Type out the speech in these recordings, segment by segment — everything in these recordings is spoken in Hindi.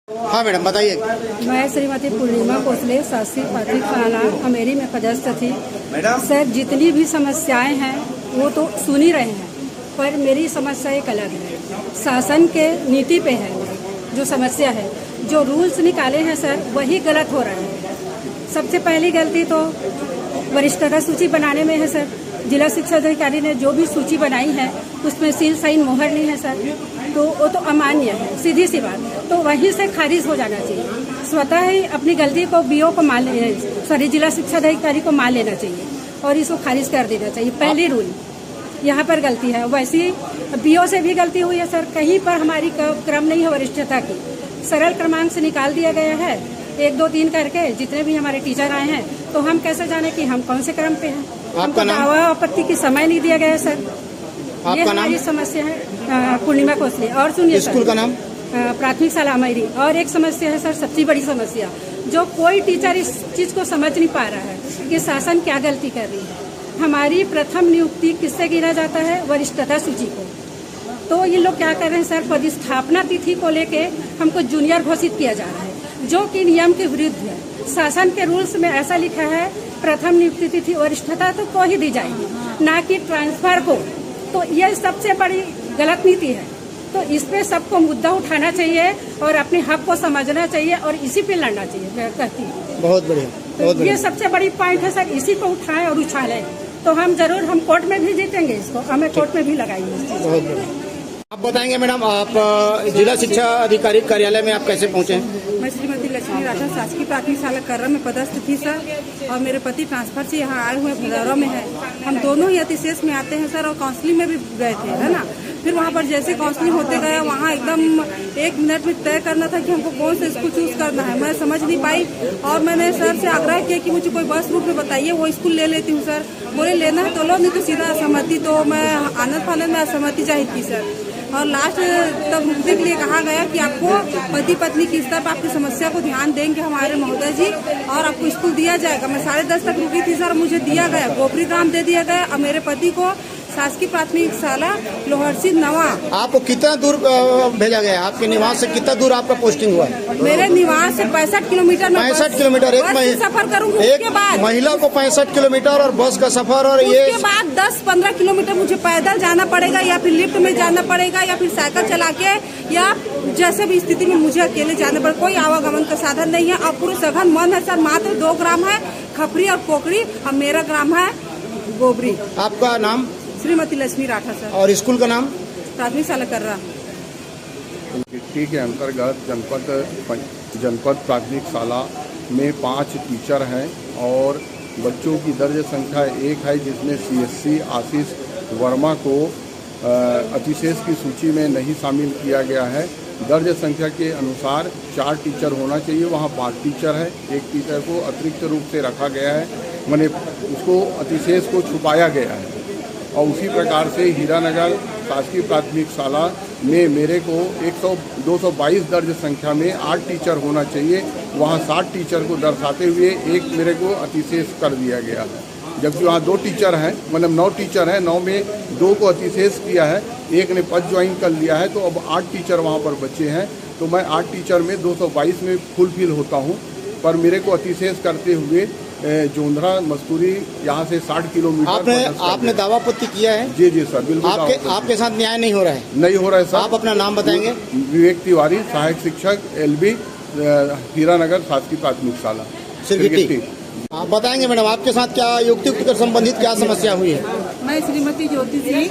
हाँ मैडम बताइए। मैं श्रीमती पूर्णिमा कोसले शासकीय प्राथमिक शाला अमेरी में पदस्थ थी। सर जितनी भी समस्याएं हैं वो तो सुन ही रहे हैं, पर मेरी समस्या एक अलग है। शासन के नीति पे है जो समस्या है, जो रूल्स निकाले हैं सर वही गलत हो रहे हैं। सबसे पहली गलती तो वरिष्ठता सूची बनाने में है सर। जिला शिक्षा अधिकारी ने जो भी सूची बनाई है उसमें सील साइन मोहर नहीं है सर, तो वो तो अमान्य है, सीधी सी बात। तो वहीं से खारिज हो जाना चाहिए। स्वतः ही अपनी गलती को बीओ को मान जिला शिक्षा अधिकारी को मान लेना चाहिए और इसको खारिज कर देना चाहिए। पहली रूल यहाँ पर गलती है। वैसे ही बीओ से भी गलती हुई है सर। कहीं पर हमारी क्रम नहीं है वरिष्ठता की। सरल क्रमांक से निकाल दिया गया है 1 2 3 करके। जितने भी हमारे टीचर आए हैं तो हम कैसे जाने कि हम कौन से क्रम पे हैं। हमको दावा आपत्ति की समय नहीं दिया गया है सर। ये हमारी समस्या है। पूर्णिमा कोसले। और सुनिए स्कूल का नाम प्राथमिक शाला अमेरी। और एक समस्या है सर, सबसे बड़ी समस्या जो कोई टीचर इस चीज को समझ नहीं पा रहा है कि शासन क्या गलती कर रही है। हमारी प्रथम नियुक्ति किससे गिना जाता है? वरिष्ठता सूची को। तो ये लोग क्या कर रहे हैं सर, पदस्थापना तिथि को लेके हमको जूनियर घोषित किया जा रहा है, जो कि नियम के विरुद्ध है। शासन के रूल्स में ऐसा लिखा है प्रथम नियुक्ति तिथि वरिष्ठता तो को ही दी जाएगी, ना कि ट्रांसफर को। तो यह सबसे बड़ी गलत नीति है। तो इस पे सबको मुद्दा उठाना चाहिए और अपने हक को समझना चाहिए और इसी पे लड़ना चाहिए। मैं कहती हूँ बहुत बढ़िया, बहुत बढ़िया। ये सबसे बड़ी पॉइंट है सर। इसी को उठाएं और उछालें तो हम जरूर हम कोर्ट में भी जीतेंगे। इसको हमें कोर्ट में भी लगाएंगे। बहुत बढ़िया। आप बताएंगे मैडम, आप जिला शिक्षा अधिकारी कार्यालय में आप कैसे पहुँचे? मैं श्रीमती लक्ष्मी राठा शासकीय प्राथमिक शाला कर्रा में पदस्थ थी सर, और मेरे पति ट्रांसफर से यहाँ आए हुए भदौरा में है। हम दोनों ही अतिशेष में आते हैं सर, और काउंसलिंग में भी गए थे, है ना। फिर वहाँ पर जैसे काउंसलिंग होते गए, वहाँ एकदम 1 मिनट में तय करना था कि हमको कौन सा स्कूल चूज करना है। मैं समझ नहीं पाई और मैंने सर से आग्रह किया कि मुझे कोई बस रूट में बताइए, वो स्कूल ले लेती हूँ सर। बोले लेना है तो लो, नहीं तो सीधा असहमति। तो मैं आनंद फानंद में असहमति जाहिर की सर, और लास्ट तक रुकने के लिए कहा गया कि आपको पति पत्नी की स्तर पर आपकी समस्या को ध्यान देंगे हमारे महोदय जी, और आपको स्कूल दिया जाएगा। मैं 10:30 तक रुकी थी सर, मुझे दिया गया गोबरी ग्राम दे दिया गया, और मेरे पति को शासकीय प्राथमिक शाला लोहरसी नवा। आपको कितना दूर भेजा गया? आपके निवास से कितना दूर आपका पोस्टिंग हुआ है? मेरे निवास से 65 किलोमीटर। 65 किलोमीटर एक सफर करूँगी। उसके बाद महिला को 65 किलोमीटर और बस का सफर, और ये उसके बाद 10-15 किलोमीटर मुझे पैदल जाना पड़ेगा, या फिर लिफ्ट में जाना पड़ेगा, या फिर साइकिल चला के, या जैसे भी स्थिति में मुझे अकेले जाना पड़ेगा। कोई आवागमन का साधन नहीं है। और पूरे सघन मन है सर। मात्र 2 ग्राम है, खपरी और पोखरी, और मेरा ग्राम है गोबरी। आपका नाम? श्रीमती लक्ष्मी राठा सर। और स्कूल का नाम? प्राथमिक शाला कर्रा। नियुक्ति के अंतर्गत जनपद प्राथमिक शाला में 5 टीचर हैं और बच्चों की दर्ज संख्या 1 है, जिसमें CSC आशीष वर्मा को अतिशेष की सूची में नहीं शामिल किया गया है। दर्ज संख्या के अनुसार 4 टीचर होना चाहिए, वहाँ 5 टीचर है। 1 टीचर को अतिरिक्त रूप से रखा गया है, माने उसको अतिशेष को छुपाया गया है। और उसी प्रकार से हीरानगर शासकीय प्राथमिक शाला में मेरे को 222 दर्ज संख्या में 8 टीचर होना चाहिए, वहाँ 60 टीचर को दर्शाते हुए 1 मेरे को अतिशेष कर दिया गया है। जबकि वहाँ 2 टीचर हैं, मतलब 9 टीचर हैं, 9 में 2 को अतिशेष किया है, 1 ने पद ज्वाइन कर लिया है, तो अब 8 टीचर वहाँ पर बचे हैं। तो मैं 8 टीचर में 222 में फुलफिल होता हूँ, पर मेरे को अतिशेष करते हुए जोंधरा मस्तूरी यहाँ से 60 किलोमीटर। आपने दावा आपत्ति किया है? जी जी सर, बिल्कुल। आपके साथ न्याय नहीं हो रहा है? नहीं हो रहा है सर। आप अपना नाम बताएंगे? विवेक तिवारी, सहायक शिक्षक LB हीरानगर शासकीय प्राथमिक शाला सिरगिट्टी। आप बताएंगे मैडम, आपके साथ क्या युक्ति से संबंधित क्या समस्या हुई है? मैं श्रीमती ज्योति जी,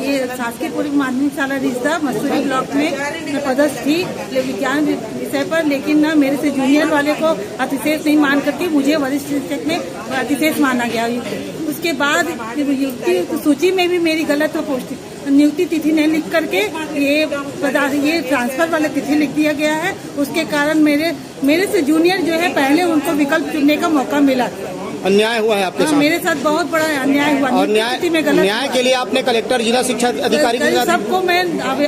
ये शासकीय पूर्व माध्यमिक शाला रिश्ता मसूरी ब्लॉक में मैं पदस्थ थी विज्ञान विषय पर, लेकिन ना मेरे से जूनियर वाले को अतिशेष नहीं मान करके मुझे वरिष्ठ शिक्षक में अतिशेष माना गया। उसके बाद नियुक्ति सूची में भी मेरी गलत पोस्टिंग नियुक्ति तिथि नहीं लिख करके ये ट्रांसफर वाला तिथि लिख दिया गया है। उसके कारण मेरे से जूनियर जो है पहले उनको विकल्प चुनने का मौका मिला, अन्याय हुआ है आपके साथ। मेरे साथ बहुत बड़ा अन्याय हुआ और न्याय के लिए आपने कलेक्टर, जिला शिक्षा अधिकारी के साथ सबको मैं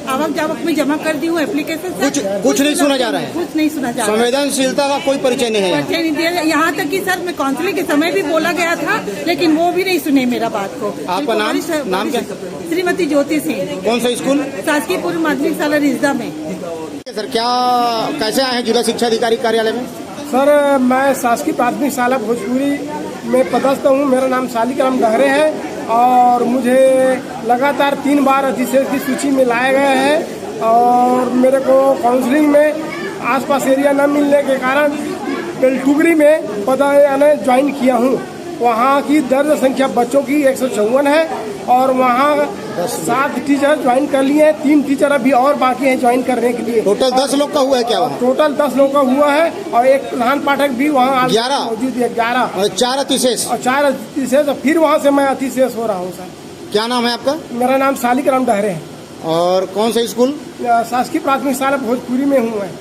आवक जावक में जमा कर दी हूँ एप्लीकेशन। कुछ नहीं सुना जा रहा है, कुछ नहीं सुना जा रहा है। संवेदनशीलता का कोई परिचय नहीं है। परिचय नहीं दिया। यहाँ तक कि सर मैं काउंसलिंग के समय भी बोला गया था, लेकिन वो भी नहीं सुने मेरा बात को। आपका नाम क्या? श्रीमती ज्योति सिंह। कौन सा स्कूल? शासकीय पूर्व माध्यमिक शाला रिजदा में। सर क्या कैसे आए हैं जिला शिक्षा अधिकारी कार्यालय में? सर मैं शासकीय प्राथमिक शाला भोजपुरी में पदस्थ हूँ। मेरा नाम शालिग्राम डहरे है और मुझे लगातार 3 बार अतिशेष की सूची में लाया गया है और मेरे को काउंसलिंग में आसपास एरिया न मिलने के कारण बेलटुगरी में पदाने ज्वाइन किया हूँ। वहाँ की दर्ज संख्या बच्चों की 154 है और वहाँ 7 टीचर ज्वाइन कर लिए हैं। 3 टीचर अभी और बाकी हैं ज्वाइन करने के लिए। टोटल 10 लोग का हुआ है क्या? टोटल 10 लोग का हुआ है और एक प्रधान पाठक भी वहाँ 11 मौजूद है। 11 और 4 अतिशेष। और 4 अतिशेष। फिर वहाँ से मैं अतिशेष हो रहा हूँ सर। क्या नाम है आपका? मेरा नाम शालिग्राम डहरे है। और कौन सा स्कूल? शासकीय प्राथमिक शाला भोजपुरी में हूँ मैं।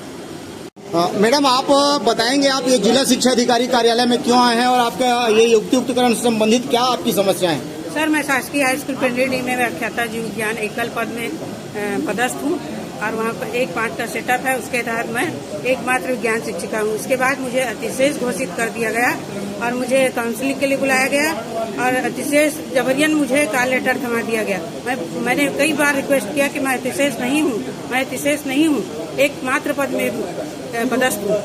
मैडम आप बताएंगे, आप ये जिला शिक्षा अधिकारी कार्यालय में क्यों आए हैं और आपका ये युक्तियुक्तकरण से संबंधित क्या आपकी समस्याएं हैं? सर मैं शासकीय हाई स्कूल पेंड्रेडी में व्याख्याता जीव विज्ञान एकल पद में पदस्थ हूँ और वहाँ पर 1-5 का सेटअप है। उसके तहत मैं एकमात्र विज्ञान शिक्षिका हूँ। उसके बाद मुझे अतिशेष घोषित कर दिया गया और मुझे काउंसलिंग के लिए बुलाया गया और अतिशेष जबरियन मुझे कॉल लेटर थमा दिया गया। मैंने कई बार रिक्वेस्ट किया कि मैं अतिशेष नहीं हूँ, मैं अतिशेष नहीं हूँ, एकमात्र पद में पदस्थ हूँ।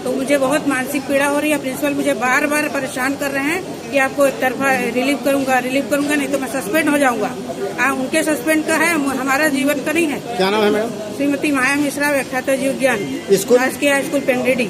तो मुझे बहुत मानसिक पीड़ा हो रही है। प्रिंसिपल मुझे बार बार परेशान कर रहे हैं कि आपको एक तरफा रिलीव करूंगा नहीं तो मैं सस्पेंड हो जाऊंगा। उनके सस्पेंड का है, हमारा जीवन का नहीं है। क्या नाम है मैडम? श्रीमती माया मिश्रा, व्याख्याता जीव विज्ञान, शासकीय हाई स्कूल पेंड्रेडी।